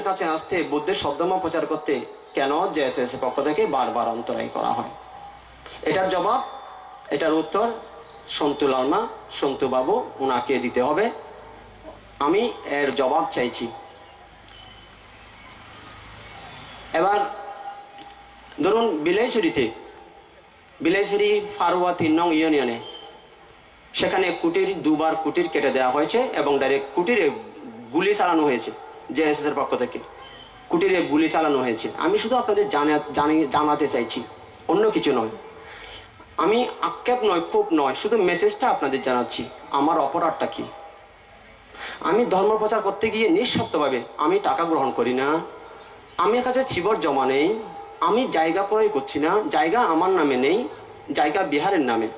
কাছে আসতে, বুদ্ধের শব্দধর্ম প্রচার করতে কেন জেএসএস এর পক্ষ থেকে বারবার অন্তরায় করা হয়? এটার জবাব, এটার উত্তর সন্তু লালমা, সন্তু বাবু ওনাকে দিতে হবে। আমি এর জবাব চাইছি। এবার ধরুন বিলাইছড়ি ফারুয়া 3 নং ইউনিয়নে সেখানে কুটির দুবার কুটির কেটে দেওয়া হয়েছে এবং ডাইরেক্ট কুটিরে গুলি চালানো হয়েছে। জেএসএস এর পক্ষ থেকে কুটিরে গুলি চালানো হয়েছে। আমি শুধু আপনাদের জানাতে চাইছি, অন্য কিছু নয়। আমি আক্ষেপ নয়, ক্ষোভ নয়, শুধু মেসেজটা আপনাদের জানাচ্ছি। আমার অপরাধটা কি? আমি ধর্ম প্রচার করতে গিয়ে নিঃস্বার্থভাবে আমি টাকা গ্রহণ করি না, আমার কাছে চিবর জমা নেই, আমি জায়গা ক্রয় করছি না, জায়গা আমার নামে নেই, জায়গা বিহারের নামে।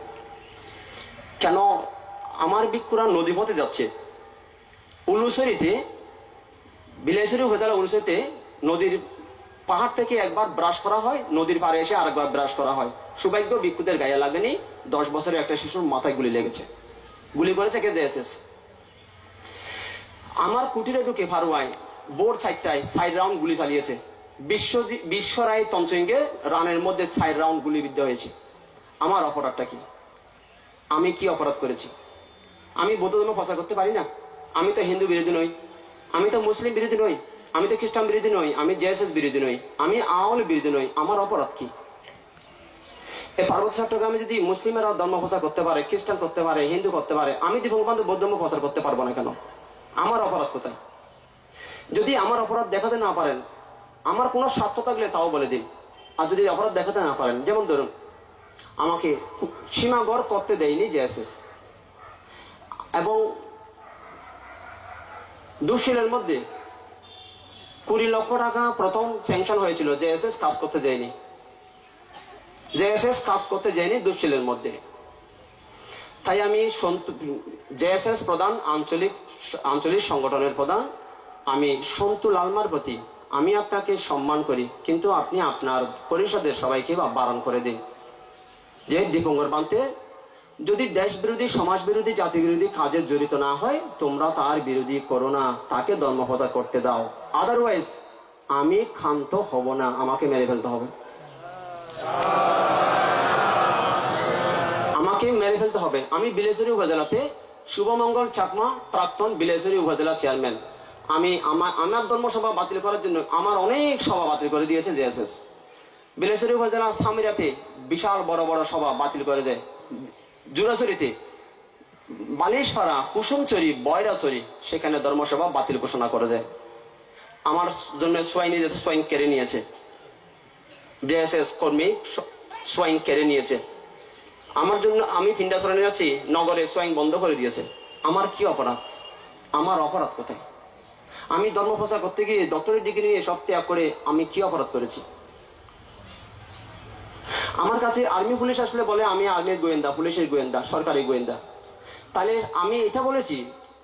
কেন আমার বিক্ষুরা নদীপথে যাচ্ছে? উলুসরিতে, বিলাইছড়ি উপজেলা উলুসরিতে নদীর পাহাড় থেকে একবার ব্রাশ করা হয়, নদীর পাড়ে এসে আরেকবার ব্রাশ করা হয়। সৌভাগ্য ভিক্ষুদের গায়ে লাগেনি, 10 বছরের একটা শিশুর মাথায় গুলি লেগেছে। গুলি করেছে কে? জেএসএস। আমার কুটিরে ঢুকে ফারুয়ায় বোর 4 রাউন্ড গুলি চালিয়েছে। বিশ্বরায় তঞ্চঙ্গে রানের মধ্যে 4 রাউন্ড গুলিবিদ্ধ হয়েছে। আমার অপরাধটা কি? আমি কি অপরাধ করেছি? আমি বৌদ্ধ ধর্ম প্রচার করতে পারি না? আমি তো হিন্দু বিরোধী নই, আমি তো মুসলিম বিরোধী নই, আমি তো খ্রিস্টান বিরোধী নই, আমি জেএসএস বিরোধী নই, আমি আওয়ামী বিরোধী নই। আমার অপরাধ কি? এই পার্বত্য চট্টগ্রামে যদি মুসলিমেরা ধর্ম প্রচার করতে পারে, খ্রিস্টান করতে পারে, হিন্দু করতে পারে, আমি বঙ্গবন্ধু বৌদ্ধ ধর্ম প্রচার করতে পারবো না কেন? আমার অপরাধ কোথায়? যদি আমার অপরাধ দেখাতে না পারেন, আমার কোনো স্বার্থ থাকলে তাও বলে দিন। আর যদি অপরাধ দেখাতে না পারেন, যেমন ধরুন আমাকে সীমাগড় করতে দেয়নি জেএসএস, এবং দুশিলের মধ্যে 20 লক্ষ টাকা প্রথম স্যাংশন হয়েছিল, জেএসএস কাজ করতে যায়নি। জেএসএস কাজ করতে যায়নি দুশিলের মধ্যে। তাই আমি জেএসএস প্রধান, আঞ্চলিক সংগঠনের প্রধান, আমি সন্তু লালমার প্রতি আমি আপনাকে সম্মান করি, কিন্তু আপনি আপনার পরিষদের সবাইকে বারণ করে দিন যে দীপঙ্কর পান্তে যদি দেশ বিরোধী, সমাজ বিরোধী, জাতি বিরোধী কাজে জড়িত না হয়, তোমরা তার বিরোধী করো না, তাকে ধর্ম প্রচার করতে দাও। আদারওয়াইজ আমি ক্ষান্ত হব না, আমাকে মেরে ফেলতে হবে, আমাকে মেরে ফেলতে হবে। আমি বিলাইছড়ি উপজেলাতে শুভমঙ্গল চাকমা, প্রাক্তন বিলাইছড়ি উপজেলা চেয়ারম্যান। আমার ধর্মসভা বাতিল করার জন্য আমার অনেক সভা বাতিল করে দিয়েছে জেএসএস। বিলাইছড়ি উপজেলা সামিরাতে বিশাল বড় বড় সভা বাতিল করে দেয়। জুরাছড়িতে, বালিশপাড়া, কুসুমচড়ি, বয়রাছড়ি, সেখানে ধর্মসভা বাতিল ঘোষণা করে দেয়। আমার জন্য সোয়াইন কেড়ে নিয়েছে, জেএসএস কর্মী সোয়াইন কেড়ে নিয়েছে আমার জন্য। আমি ফিন্ডাসরে যাচ্ছি, নগরে সোয়াইন বন্ধ করে দিয়েছে। আমার কি অপরাধ? আমার অপরাধ কোথায়? আমি ধর্ম প্রচার করতে গিয়ে ডক্টরেট ডিগ্রি নিয়ে সব ত্যাগ করে আমি কি অপরাধ করেছি? আমার কাছে আর্মি পুলিশ আসলে বলে আমি আর্মির গোয়েন্দা, পুলিশের গোয়েন্দা, সরকারি গোয়েন্দা। তাহলে আমি এটা বলেছি,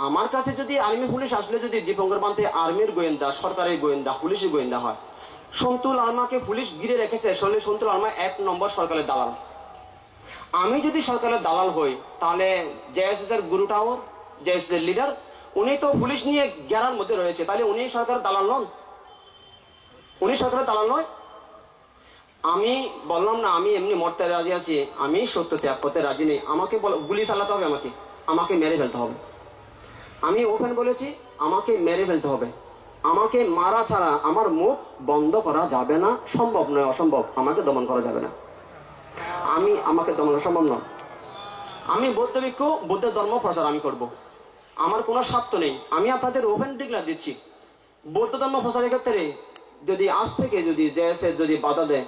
আমার কাছে যদি আর্মি পুলিশ আসলে যদি দীপঙ্কর পান্তে আর্মির গোয়েন্দা, সরকারি গোয়েন্দা, পুলিশের গোয়েন্দা হয়, সন্তু লালমাকে পুলিশ ঘিরে রেখেছে, আসলে সন্তু লালমা 1 নম্বর সরকারের দালাল। আমি যদি সরকারের দালাল হই, তাহলে জেএসএস এর গুরুটাও, জেএসএস এর লিডার, উনি তো পুলিশ নিয়ে ঘেরার মধ্যে রয়েছে, তাহলে উনি সরকারের দালাল নন? উনি সরকারের দালাল নয়? আমি বললাম না আমি এমনি মরতে রাজি আছি, আমি সত্য ত্যাগ করতে রাজি নেই। আমাকে গুলি চালাতে হবে, আমাকে মেরে ফেলতে হবে। আমি ওপেন বলেছি, আমাকে মেরে ফেলতে হবে। আমাকে মারা ছাড়া আমার মুখ বন্ধ করা যাবে না, সম্ভব নয়, অসম্ভব। আমাকে দমন করা যাবে না, আমাকে দমন সম্ভব নয়। আমি বৌদ্ধ ভিক্ষু, বুদ্ধ ধর্ম প্রচার আমি করব। আমার কোনো স্বার্থ নেই। আমি আপনাদের ওপেন ডিক্লার দিচ্ছি, বৌদ্ধ ধর্ম প্রচারের ক্ষেত্রে যদি আজ থেকে যদি জেএসএস যদি বাধা দেয়,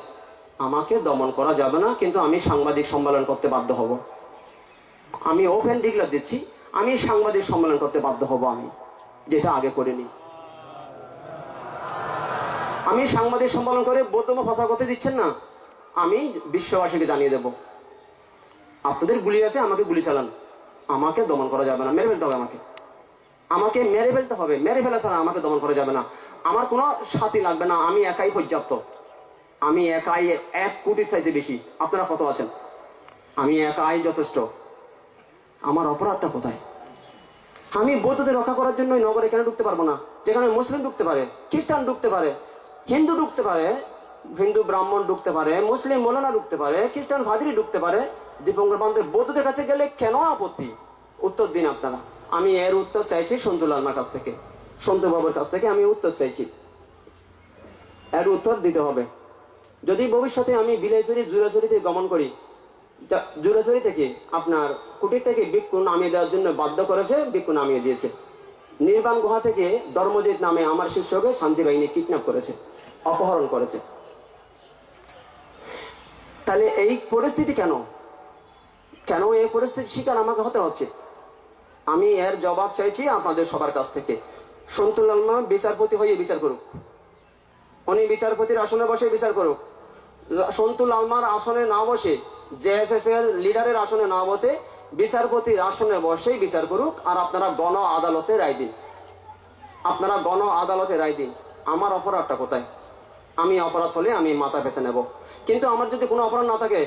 আমাকে দমন করা যাবে না, কিন্তু আমি সাংবাদিক সম্মেলন করতে বাধ্য হব। আমি ওপেন ডিক্লার দিচ্ছি, আমি সাংবাদিক সম্মেলন করতে বাধ্য হব, আমি যেটা আগে করিনি। আমি সাংবাদিক সম্মেলন করে বৌদ্ধ ধর্ম প্রচার করতে দিচ্ছেন না, আমি বিশ্ববাসীকে জানিয়ে দেব আপনাদের গুলি আছে, আমাকে গুলি চালান, আমাকে দমন করা যাবে না, মেরে ফেলতে হবে, আমাকে মেরে ফেলতে হবে। মেরে ফেলা ছাড়া আমাকে দমন করা যাবে না। আমার কোনো সাথী লাগবে না, আমি একাই পর্যাপ্ত। আমি একাই 1 কোটির চাইতে বেশি। আপনারা কত আছেন? আমি একাই যথেষ্ট। আমার অপরাধটা কোথায়? আমি বৌদ্ধদের রক্ষা করার জন্য নগরে কেন ঢুকতে পারবো না? যেখানে মুসলিম ঢুকতে পারে, খ্রিস্টান ঢুকতে পারে, হিন্দু ঢুকতে পারে, হিন্দু ব্রাহ্মণ ঢুকতে পারে, মুসলিম মৌলানা ঢুকতে পারে, খ্রিস্টান ভাদরি ঢুকতে পারে, দীপঙ্কর বান্ধব বৌদ্ধদের কাছে গেলে কেন আপত্তি? উত্তর দিন আপনারা। আমি এর উত্তর চাইছি সন্তু লালমার কাছ থেকে, সন্তু বাবুর কাছ থেকে আমি উত্তর চাইছি। এর উত্তর দিতে হবে। যদি ভবিষ্যতে আমি বিলাইছড়ি জুরাছড়িতে গমন করি, জুরাছড়ি থেকে আপনার কুটির থেকে ভিক্ষু নামিয়ে দেওয়ার জন্য বাধ্য করেছে, ভিক্ষু নামিয়ে দিয়েছে। নির্বাণ গুহা থেকে ধর্মজিৎ নামে আমার শিষ্যকে শান্তি বাহিনী কিডন্যাপ করেছে, অপহরণ করেছে। তাহলে এই পরিস্থিতি কেন? কেন এই পরিস্থিতি শিকার আমাকে হতে হচ্ছে? আমি এর জবাব চাইছি আপনাদের সবার কাছ থেকে। সন্তু লালমা বিচারপতি হয়ে বিচার করুক, উনি বিচারপতির আসনে বসে বিচার করুক। সন্তু লালমার আসনে না বসে, জেএসএস এর লিডারের আসনে না বসে, বিচারপতির আসনে বসেই বিচার করুক। আর আপনারা গণ আদালতে রায় দিন, আপনারা গণ আদালতে রায় দিন। আমার অপরাধটা কোথায়? আমি অপরাধ হলে আমি মাথা পেতে নেব, কিন্তু আমার যদি কোনো অপরাধ না থাকে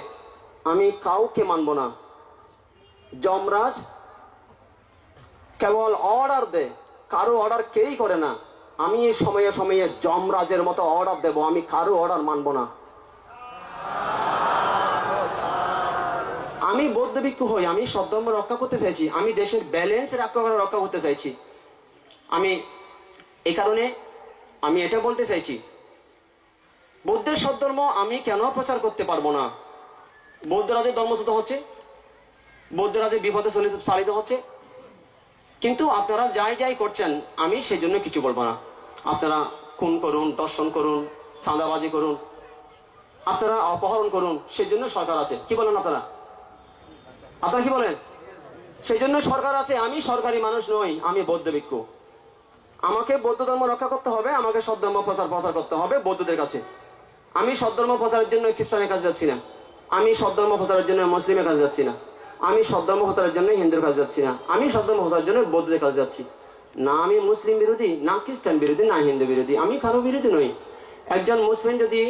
আমি কাউকে মানব না। যমরাজ কেবল অর্ডার দেয়, কারো অর্ডার কেউই করে না। আমি সময়ে সময়ে যমরাজের মতো অর্ডার দেব, আমি কারো অর্ডার মানব না। আমি বৌদ্ধ ভিক্ষু হই, আমি সব ধর্ম রক্ষা করতে চাইছি, আমি দেশের ব্যালেন্স রক্ষা করতে চাইছি। আমি এই কারণে আমি এটা বলতে চাইছি, বৌদ্ধের সদ্ধর্ম আমি কেন প্রচার করতে পারবো না? বৌদ্ধরা যে ধর্মচ্যুত হচ্ছে, বৌদ্ধরা যে বিপদে চালিত হচ্ছে, কিন্তু আপনারা যাই যাই করছেন আমি সেজন্য কিছু বলবো না। আপনারা খুন করুন, দর্শন করুন, চাঁদাবাজি করুন, আপনারা অপহরণ করুন, সেই জন্য সরকার আছে। কি বলেন আপনারা? আপনারা কি বলেন? সেই জন্য সরকার আছে। আমি সরকারি মানুষ নই, আমি বৌদ্ধ ভিক্ষু। আমাকে বৌদ্ধ ধর্ম রক্ষা করতে হবে, আমাকে সৎ ধর্ম প্রচার করতে হবে বৌদ্ধদের কাছে। আমি সৎ ধর্ম প্রচারের জন্য খ্রিস্টানের কাছে যাচ্ছি না, আমি সৎ ধর্ম প্রচারের জন্য মুসলিমের কাছে যাচ্ছি না, আমি সৎ ধর্ম প্রচারের জন্য হিন্দুর কাছে যাচ্ছি না, আমি সৎ ধর্ম প্রচারের জন্য বৌদ্ধদের কাছে যাচ্ছি। না আমি মুসলিম বিরোধী, না খ্রিস্টান বিরোধী, না হিন্দু বিরোধী, আমি কারো বিরোধী নই। একজন মুসলিম যদি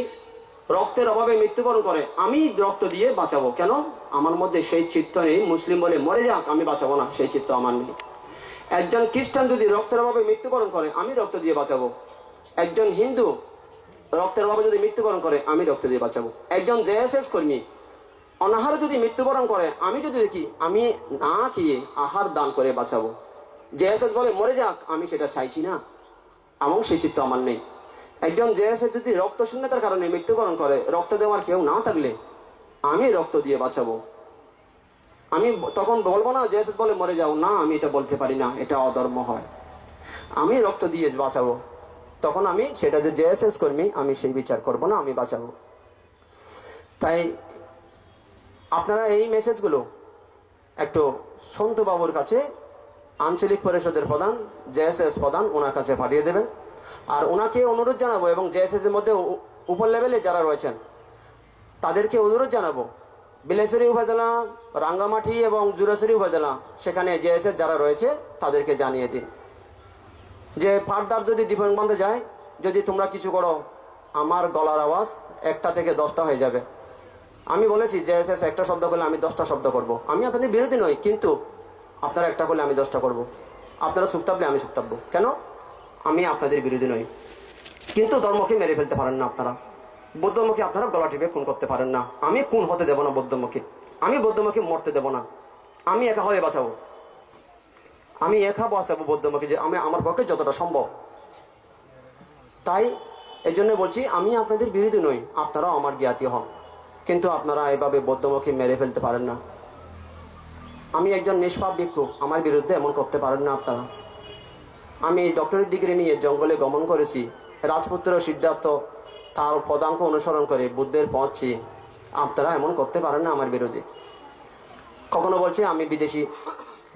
রক্তের অভাবে মৃত্যুবরণ করে আমি রক্ত দিয়ে বাঁচাবো। কেন? আমার মধ্যে সেই চিত্ত নেই মুসলিম বলে মরে যাক আমি বাঁচাবো না, সেই চিত্ত আমার নেই। একজন খ্রিস্টান যদি রক্তের অভাবে মৃত্যুবরণ করে আমি রক্ত দিয়ে বাঁচাবো। একজন হিন্দু রক্তের অভাবে যদি মৃত্যুবরণ করে আমি রক্ত দিয়ে বাঁচাবো। একজন জেএসএস কর্মী অনাহারে যদি মৃত্যুবরণ করে আমি যদি দেখি আমি না খেয়ে আহার দান করে বাঁচাবো। জেএসএস বলে মরে যাক, আমি সেটা চাইছি না এবং সেই চিত্ত আমার নেই। একজন জেএসএস যদি রক্ত শূন্যতার কারণে মৃত্যুবরণ করে, রক্ত দেওয়ার কেউ না থাকলে আমি রক্ত দিয়ে বাঁচাবো। আমি তখন বলবো না জেএসএস বলে মরে যাও, না আমি এটা বলতে পারি না, এটা অধর্ম হয়। আমি রক্ত দিয়ে বাঁচাবো। তখন আমি সেটা যে জেএসএস কর্মী আমি সেই বিচার করব না, আমি বাঁচাবো। তাই আপনারা এই মেসেজগুলো একটু সন্তু বাবুর কাছে, আঞ্চলিক পরিষদের প্রধান, জেএসএস প্রধান, ওনার কাছে পাঠিয়ে দেবেন। আর ওনাকে অনুরোধ জানাবো, এবং জেএসএস এর মধ্যে উপর লেভেলে যারা রয়েছেন তাদেরকে অনুরোধ জানাবো, বিলাইছড়ি উপজেলা, রাঙ্গামাটি এবং জুরাছড়ি উপজেলা, সেখানে জেএসএস যারা রয়েছে তাদেরকে জানিয়ে দিন যে ফার্দার যদি দীপঙ্কর বান্ধে যায়, যদি তোমরা কিছু করো আমার গলার আওয়াজ 1টা থেকে 10টা হয়ে যাবে। আমি বলেছি জেএসএস একটা শব্দ করলে আমি 10টা শব্দ করব। আমি আপনাদের বিরোধী নই, কিন্তু আপনারা একটা করলে আমি 10টা করব। আপনারা চুপ থাকলে আমি চুপ থাকবো। কেন? আমি আপনাদের বিরোধী নই, কিন্তু ধর্মকে মেরে ফেলতে পারেন না আপনারা। বৌদ্ধমুখী আপনারা গলা টিপে খুন করতে পারেন না। আমি খুন হতে দেব না বৌদ্ধমুখী, আমি বৌদ্ধমুখী মরতে দেব না। আমি একা হয়ে বাঁচাবো, আমি একা বাঁচাবো বৌদ্ধমুখী, যে আমি আমার পক্ষে যতটা সম্ভব। তাই এই জন্য বলছি আমি আপনাদের বিরোধী নই, আপনারাও আমার জ্ঞাতি হন, কিন্তু আপনারা এভাবে বৌদ্ধমুখী মেরে ফেলতে পারেন না। আমি একজন নিষ্পাপ ভিক্ষু, আমার বিরুদ্ধে এমন করতে পারেন না আপনারা। আমি ডক্টরেট ডিগ্রি নিয়ে জঙ্গলে গমন করেছি, রাজপুত্র সিদ্ধার্থ তার পদাঙ্ক অনুসরণ করে বুদ্ধের পথ চেয়ে, আপনারা এমন করতে পারেন না আমার বিরুদ্ধে। কখনো বলছে আমি বিদেশি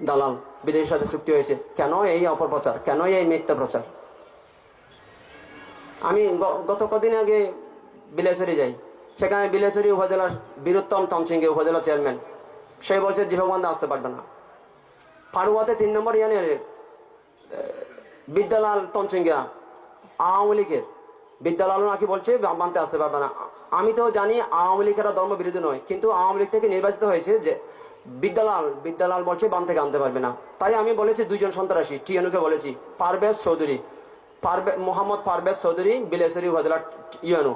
দালাল, বিদেশের সাথে চুক্তি হয়েছে। কেন এই অপপ্রচার, কেন এই মিথ্যা প্রচার? আমি গত কদিন আগে বিলাইছড়ি যাই, সেখানে বিলাইছড়ি উপজেলার বীরুত্তম তমসিংহে উপজেলা চেয়ারম্যান, সে বলছে দীপকবান্ধে আসতে পারবে না। ফারুয়াতে 3 নম্বর ইউনিয়নের বিদ্যালাল তমসিংহা আওয়ামী লীগের বিদ্যালাল নাকি বলছে বান্ধে আসতে পারবে না। আমি তো জানি আওয়ামী লীগেরা ধর্ম বিরোধী নয়, কিন্তু আওয়ামী লীগ থেকে নির্বাচিত হয়েছে যে বিদ্যালাল বলছে বান থেকে আনতে পারবে না। তাই আমি বলেছি দুইজন সন্ত্রাসী টিএনউকে বলেছি, পারভেজ চৌধুরী, মোহাম্মদ পারভেজ চৌধুরী, বিলেসরি উপজেলা ইউএনও।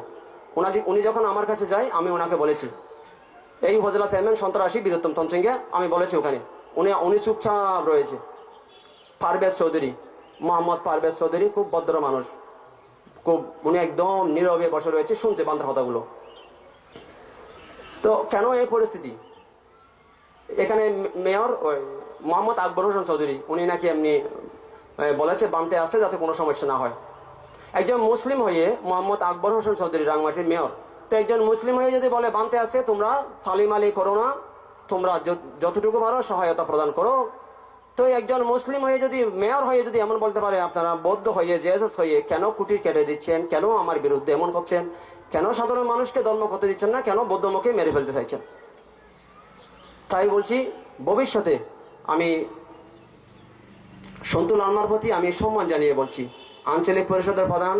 উনি যখন আমার কাছে যায় আমি ওনাকে বলেছি এই উপজেলা চেয়ারম্যান সন্ত্রাসী বীরোত্তম তনসিংহে, আমি বলেছি ওখানে। উনি চুপচাপ রয়েছে। পারভেজ চৌধুরী, মোহাম্মদ পারভেজ চৌধুরী খুব ভদ্র মানুষ, উনি একদম নীরবে বসে রয়েছে, শুনছে বান্দার কথাগুলো। তো কেন এই পরিস্থিতি? এখানে মেয়র মোহাম্মদ আকবর হোসেন চৌধুরী, উনি নাকি এমনি বলেছে বানতে আসে যাতে কোনো সমস্যা না হয়। একজন মুসলিম হয়ে মোহাম্মদ আকবর হোসেন চৌধুরী রাঙামাটির মেয়র, তো একজন মুসলিম হয়ে যদি বলে বানতে আসে তোমরা ফালিমালি করো না, তোমরা যতটুকু পারো সহায়তা প্রদান করো, তো একজন মুসলিম হয়ে যদি মেয়র হয়ে যদি এমন বলতে পারে আপনারা বৌদ্ধ হয়ে জেএসএস হয়ে কেন কুটির কেটে দিচ্ছেন, কেন আমার বিরুদ্ধে এমন করছেন, কেন সাধারণ মানুষকে ধর্ম করতে দিচ্ছেন না, কেন বৌদ্ধমুখে মেরে ফেলতে চাইছেন? তাই বলছি ভবিষ্যতে আমি সন্তুল আলমার প্রতি আমি সম্মান জানিয়ে বলছি, আঞ্চলিক পরিষদের প্রধান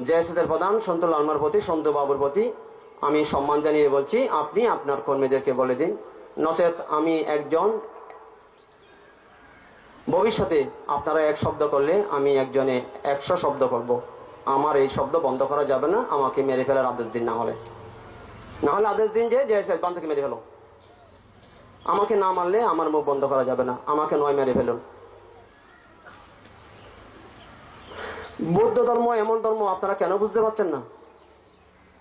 জেএসএস এর প্রধান সন্তুল আলমার প্রতি, সন্তু বাবুর প্রতি আমি সম্মান জানিয়ে বলছি আপনি আপনার কর্মীদেরকে বলে দিন, নচেত আমি একজন ভবিষ্যতে আপনারা এক শব্দ করলে আমি একজনে 100 শব্দ করব। আমার এই শব্দ বন্ধ করা যাবে না, আমাকে মেরে ফেলার আদেশ দিন, না হলে আদেশ দিন যে বান থেকে মেরে ফেলো। আমাকে না মারলে আমার মুখ বন্ধ করা যাবে না, আমাকে নয় মেরে ফেলুন। বৌদ্ধ ধর্ম এমন ধর্ম আপনারা কেন বুঝতে পারছেন না?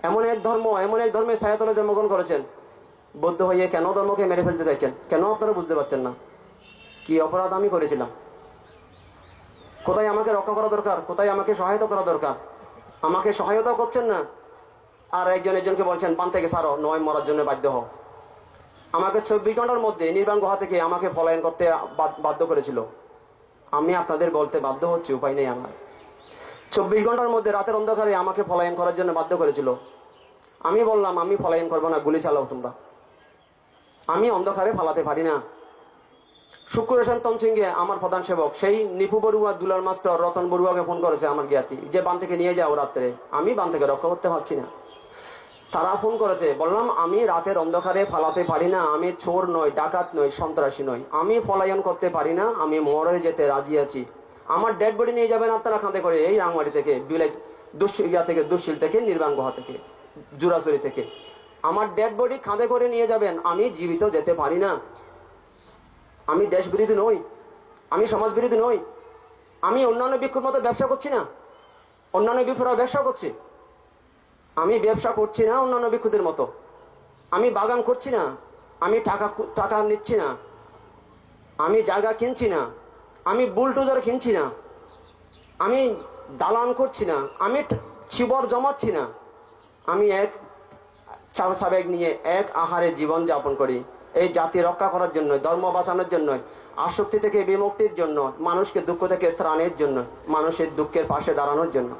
এমন এক ধর্মে ছায়াতলে জন্মগ্রহণ করেছেন, বৌদ্ধ হয়ে কেন ধর্মকে মেরে ফেলতে চাইছেন? কেন আপনারা বুঝতে পারছেন না? কি অপরাধ আমি করেছিলাম? কোথায় আমাকে রক্ষা করা দরকার, কোথায় আমাকে সহায়তা করা দরকার? আমাকে সহায়তা করছেন না, আর একজনকে বলছেন বান থেকে ছাড়ো, নয় মরার জন্য বাধ্য হও। আমাকে 24 ঘন্টার মধ্যে নির্বাণ গুহা থেকে আমাকে পলায়ন করতে বাধ্য করেছিল। আমি আপনাদের বলতে বাধ্য হচ্ছি, উপায় নেই আমার। 24 ঘন্টার মধ্যে রাতের অন্ধকারে আমাকে পলায়ন করার জন্য বাধ্য করেছিল। আমি বললাম আমি পলায়ন করবো না, গুলি চালাও তোমরা, আমি অন্ধকারে পালাতে পারি না। শুক্র হোসেন তনসিংহে আমার প্রধান সেবক, সেই নিপু বড়ুয়া, দুলাল মাস্টার, রতন বড়ুয়াকে ফোন করেছে আমার জ্ঞাতি, যে বান থেকে নিয়ে যাও রাত্রে, আমি বান থেকে রক্ষা করতে পারছি না। তারা ফোন করেছে, বললাম আমি রাতের অন্ধকারে ফালাতে পারি না, আমি চোর নই, ডাকাত নই, সন্ত্রাসী নই, আমি পলায়ন করতে পারি না, আমি মরে যেতে রাজি আছি। আমার ডেড বডি নিয়ে যাবেন আপনারা খাঁতে করে, এই রাঙমাটি থেকে, দুশিল থেকে, নির্বাণ গুহা থেকে, জুরাছড়ি থেকে আমার ডেড বডি খাঁতে করে নিয়ে যাবেন, আমি জীবিত যেতে পারি না। আমি দেশ বিরোধী নই, আমি সমাজ বিরোধী নই, আমি অন্যান্য ভিক্ষুর মতো ব্যবসা করছি না, অন্যান্য ভিক্ষুরা ব্যবসা করছে, আমি ব্যবসা করছি না অন্যান্য ভিক্ষুদের মতো, আমি বাগান করছি না, আমি টাকা নিচ্ছি না, আমি জায়গা কিনছি না, আমি বুলডোজার কিনছি না, আমি দালান করছি না, আমি চিবর জমাচ্ছি না, আমি এক সাবেক নিয়ে এক আহারে জীবন যাপন করি, এই জাতি রক্ষা করার জন্য, ধর্ম বাঁচানোর জন্য, আসক্তি থেকে বিমুক্তির জন্য, মানুষকে দুঃখ থেকে ত্রাণের জন্য, মানুষের দুঃখের পাশে দাঁড়ানোর জন্য।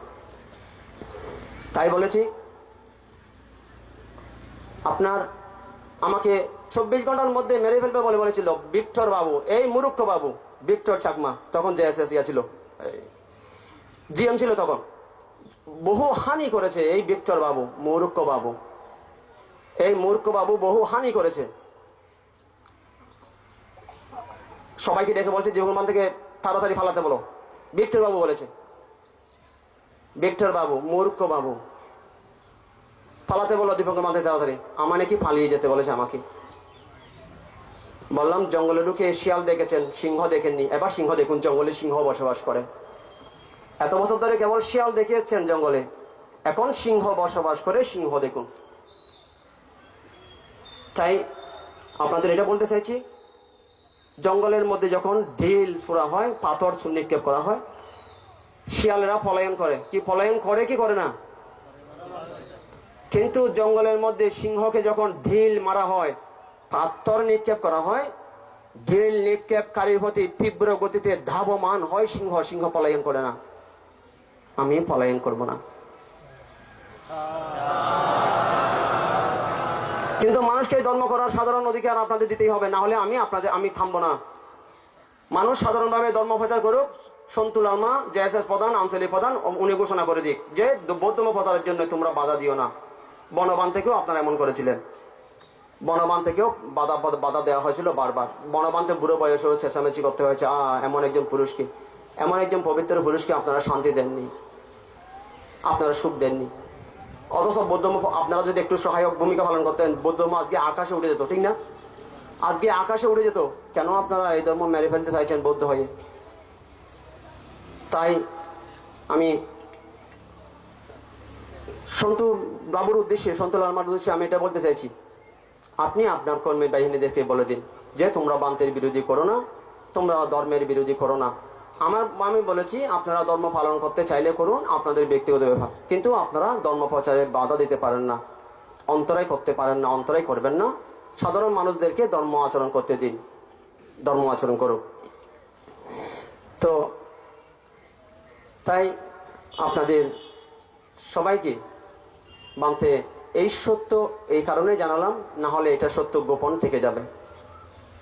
তাই বলেছি আপনার আমাকে 24 ঘন্টার মধ্যে মেরে ফেলবে বলে বলেছিল ভিক্টর বাবু, এই মুরুক্ষ বাবু, ভিক্টর চাকমা, তখন জেএসএস ছিল, জিএম ছিল তখন। বহু হানি করেছে এই ভিক্টর বাবু, মূর্খ বাবু, এই মূর্খ বাবু বহু হানি করেছে। সবাইকে ডেকে বলছে জীবনমান থেকে তাড়াতাড়ি ফালাতে বলো, ভিক্টর বাবু বলেছে। ভিক্টর বাবু, মূর্খ বাবু, ফালাতে বলো দীপঙ্কর মাথায় তাড়াতাড়ি। আমার নাকি পালিয়ে যেতে বলেছে আমাকে। বললাম জঙ্গলে ঢুকে শিয়াল দেখেছেন, সিংহ দেখেননি, এবার সিংহ দেখুন, জঙ্গলে সিংহ বসবাস করে। এত বছর ধরে কেবল শিয়াল দেখিয়েছেন জঙ্গলে, এখন সিংহ বসবাস করে, সিংহ দেখুন। তাই আপনাদের এটা বলতে চাইছি, জঙ্গলের মধ্যে যখন ঢিল ছোড়া হয়, পাথর নিক্ষেপ করা হয়, শিয়ালেরা পলায়ন করে, কি পলায়ন করে কি করে না? কিন্তু জঙ্গলের মধ্যে সিংহকে যখন ঢিল মারা হয়, পাথর নিক্ষেপ করা হয়, ঢিল নিক্ষেপকারীর প্রতি তীব্র গতিতে ধাবমান হয় সিংহ, সিংহ পলায়ন করে না। আমি পলায়ন করব না। কিন্তু মানুষকে ধর্ম করার সাধারণ অধিকার আপনাদের দিতেই হবে, না হলে আমি থামবো না। মানুষ সাধারণভাবে ধর্ম প্রচার করুক, সন্তুল আলমা জেএসএস প্রধান, আঞ্চলিক প্রধান, উনি ঘোষণা করে দিক যে বৌদ্ধ প্রচারের জন্য তোমরা বাধা দিও না। বনবান থেকেও আপনারা এমন করেছিলেন, বনবান থেকেও বাধা দেওয়া হয়েছিল বারবার। বনবানতে বুড়ো বয়সেও চেঁচামেচি করতে হয়েছে, এমন একজন পুরুষকে, এমন একজন পবিত্র পুরুষকে আপনারা শান্তি দেননি, আপনারা সুখ দেননি। অথচ বৌদ্ধ আপনারা যদি একটু সহায়ক ভূমিকা পালন করতেন, বৌদ্ধ আজকে আকাশে উঠে যেত, ঠিক না? আজকে আকাশে উঠে যেত। কেন আপনারা এই ধর্ম মেরে ফেলতে চাইছেন বৌদ্ধ হয়ে? তাই আমি সন্তু বাবুর উদ্দেশ্যে, সন্তু লালমার উদ্দেশ্যে আমি এটা বলতে চাইছি, আপনি আপনার কর্মী বাহিনীদেরকে বলে দিন যে তোমরা বান্তের বিরোধী করো না, তোমরা ধর্মের বিরোধী করো না। আমি বলেছি আপনারা ধর্ম পালন করতে চাইলে করুন, আপনাদের ব্যক্তিগত ব্যাপার, কিন্তু আপনারা ধর্ম প্রচারে বাধা দিতে পারেন না, অন্তরায় করতে পারেন না, অন্তরায় করবেন না। সাধারণ মানুষদেরকে ধর্ম আচরণ করতে দিন, ধর্ম আচরণ করুক। তো তাই আপনাদের সবাইকে বান্তে এই সত্য এই কারণে জানালাম, না হলে এটা সত্য গোপন থেকে যাবে,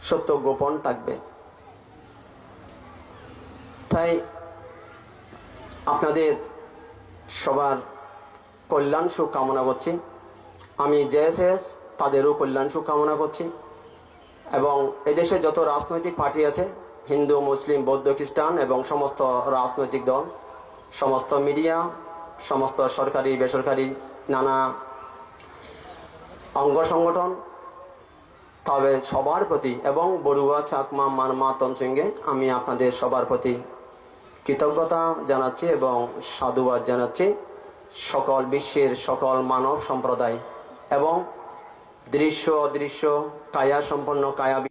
সত্য গোপন থাকবে। তাই আপনাদের সবার কল্যাণ সুখ কামনা করছি। আমি জেএসএস তাদেরও কল্যাণ সুখ কামনা করছি। এবং এদেশে যত রাজনৈতিক পার্টি আছে, হিন্দু, মুসলিম, বৌদ্ধ, খ্রিস্টান এবং সমস্ত রাজনৈতিক দল, সমস্ত মিডিয়া, সমস্ত সরকারি বেসরকারি নানা অঙ্গ সংগঠন, তবে সবার প্রতি, এবং বড়ুয়া, চাকমা, মারমা, তঞ্চঙ্গে আমি আপনাদের সবার প্রতি কৃতজ্ঞতা জানাচ্ছি এবং সাধুবাদ জানাচ্ছি। সকল বিশ্বের সকল মানব সম্প্রদায় এবং দৃশ্য অদৃশ্য কায়া সম্পন্ন কায়া